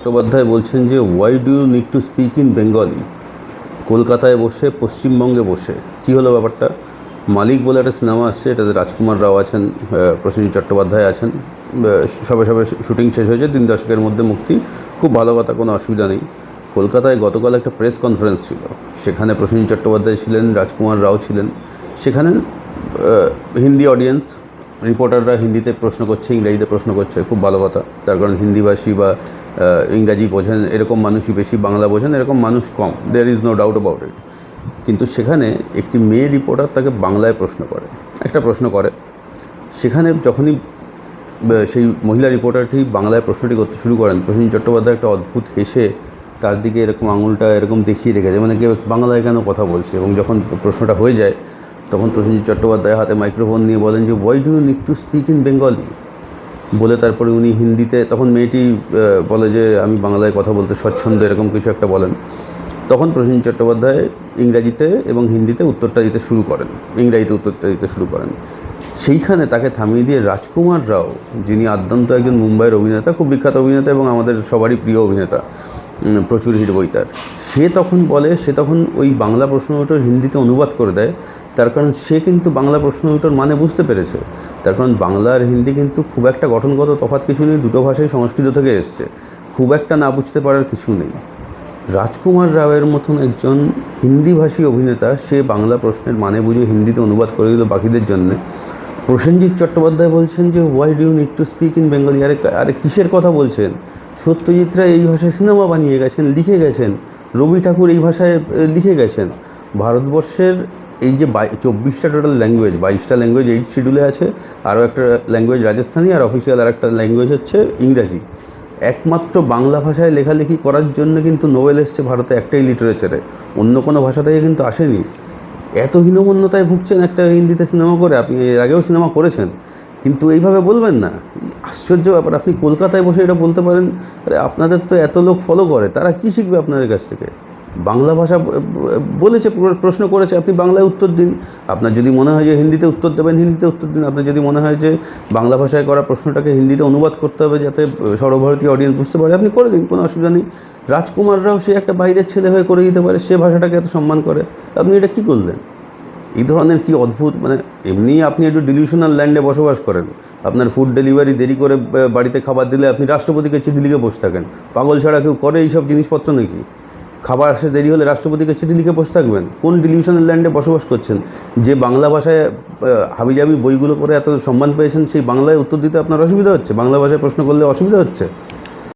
চট্টোপাধ্যায় বলছেন যে why do you need to speak in Bengali. কলকাতায় বসে, পশ্চিমবঙ্গে বসে কী হলো ব্যাপারটা? মালিক বলে একটা সিনেমা আসছে, এটাতে রাজকুমার রাও আছেন, প্রসেনজিৎ চট্টোপাধ্যায় আছেন। সবে সবে শুটিং শেষ হয়েছে, 3 দশকের মধ্যে মুক্তি। খুব ভালো কথা, কোনো অসুবিধা নেই। কলকাতায় গতকাল একটা প্রেস কনফারেন্স ছিল, সেখানে প্রসেনজিৎ চট্টোপাধ্যায় ছিলেন, রাজকুমার রাও ছিলেন। সেখানে হিন্দি অডিয়েন্স, রিপোর্টাররা হিন্দিতে প্রশ্ন করছে, ইংরাজিতে প্রশ্ন করছে, খুব ভালো কথা। তার কারণ হিন্দিভাষী বা ইংরাজি বোঝেন এরকম মানুষই বেশি, বাংলা বোঝেন এরকম মানুষ কম, there is no doubt about it. কিন্তু সেখানে একটি মেয়ে রিপোর্টার তাকে বাংলায় প্রশ্ন করে, একটা প্রশ্ন করে। সেখানে যখনই সেই মহিলা রিপোর্টারটি বাংলায় প্রশ্নটি করতে শুরু করেন, প্রসেনজিৎ চট্টোপাধ্যায় একটা অদ্ভুত হেসে তার দিকে এরকম আঙুলটা এরকম দেখিয়ে রেখেছে, মানে কেউ বাংলায় কেন কথা বলছে। এবং যখন প্রশ্নটা হয়ে যায়, তখন প্রসেনজিৎ চট্টোপাধ্যায় হাতে মাইক্রোফোন নিয়ে বলেন যে why do you need to speak in Bengali. বলে তারপরে উনি হিন্দিতে, তখন মেয়েটি বলে যে আমি বাংলায় কথা বলতে স্বচ্ছন্দ, এরকম কিছু একটা বলেন। তখন প্রসেনজিৎ চট্টোপাধ্যায় ইংরাজিতে এবং হিন্দিতে উত্তরটা দিতে শুরু করেন, ইংরাজিতে উত্তরটা দিতে শুরু করেন। সেইখানে তাকে থামিয়ে দিয়ে রাজকুমার রাও, যিনি আদ্যন্ত একজন মুম্বাইয়ের অভিনেতা, খুব বিখ্যাত অভিনেতা এবং আমাদের সবারই প্রিয় অভিনেতা, প্রচুর হিট বই তার, সে তখন ওই বাংলা প্রশ্ন উত্তর হিন্দিতে অনুবাদ করে দেয়। তার কারণ সে কিন্তু বাংলা প্রশ্ন উত্তর মানে বুঝতে পেরেছে। তার কারণ বাংলা আর হিন্দি কিন্তু খুব একটা গঠনগত তফাৎ কিছু নেই, দুটো ভাষাই সংস্কৃত থেকে এসছে, খুব একটা না বুঝতে পারার কিছু নেই। রাজকুমার রাওয়ের মতন একজন হিন্দিভাষী অভিনেতা, সে বাংলা প্রশ্নের মানে বুঝে হিন্দিতে অনুবাদ করে দিল বাকিদের জন্যে। প্রসেনজিৎ চট্টোপাধ্যায় বলছেন যে why do you need to speak in Bengali. আরে কিসের কথা বলছেন? সত্যজিৎ রায় এই ভাষায় সিনেমা বানিয়ে গেছেন, লিখে গেছেন। রবি ঠাকুর এই ভাষায় লিখে গেছেন। ভারতবর্ষের এই যে 24টা টোটাল ল্যাঙ্গুয়েজ, 22টা ল্যাঙ্গুয়েজ 8 শিডিউলে আছে, আরও একটা ল্যাঙ্গুয়েজ রাজস্থানী, আর অফিসিয়াল আর একটা ল্যাঙ্গুয়েজ হচ্ছে ইংরাজি। একমাত্র বাংলা ভাষায় লেখালেখি করার জন্য কিন্তু নোবেল এসছে ভারতে একটাই লিটারেচারে, অন্য কোনো ভাষা থেকে কিন্তু আসেনি। এত হীনমন্যতায় ভুগছেন একটা হিন্দিতে সিনেমা করে, আপনি এর আগেও সিনেমা করেছেন, কিন্তু এইভাবে বলবেন না। আশ্চর্য ব্যাপার, আপনি কলকাতায় বসে এটা বলতে পারেন। আরে আপনাদের তো এত লোক ফলো করে, তারা কী শিখবে আপনাদের কাছ থেকে? বাংলা ভাষা বলেছে, প্রশ্ন করেছে, আপনি বাংলায় উত্তর দিন। আপনার যদি মনে হয় যে হিন্দিতে উত্তর দেবেন, হিন্দিতে উত্তর দিন। আপনার যদি মনে হয় যে বাংলা ভাষায় করা প্রশ্নটাকে হিন্দিতে অনুবাদ করতে হবে যাতে সর্বভারতীয় অডিয়েন্স বুঝতে পারে, আপনি করে দিন, কোনো অসুবিধা নেই। রাজকুমার রাও সে একটা বাইরের ছেলে হয়ে করে দিতে পারে, সে ভাষাটাকে এত সম্মান করে, আপনি এটা কী করলেন? এই ধরনের কি অদ্ভুত, মানে এমনি আপনি একটু ডিলিউশনাল ল্যান্ডে বসবাস করেন। আপনার ফুড ডেলিভারি দেরি করে বাড়িতে খাবার দিলে আপনি রাষ্ট্রপতিকে চিঠি লিখে বসে থাকেন। পাগল ছাড়া কেউ করে এইসব জিনিসপত্র নাকি? খাবার আসে দেরি হলে রাষ্ট্রপতিকে চিঠি লিখে বসে থাকবেন? কোন ডিলিউশনাল ল্যান্ডে বসবাস করছেন? যে বাংলা ভাষায় হাবিজাবি বইগুলো পড়ে এত সম্মান পেয়েছেন, সেই বাংলায় উত্তর দিতে আপনার অসুবিধা হচ্ছে? বাংলা ভাষায় প্রশ্ন করলে অসুবিধা হচ্ছে?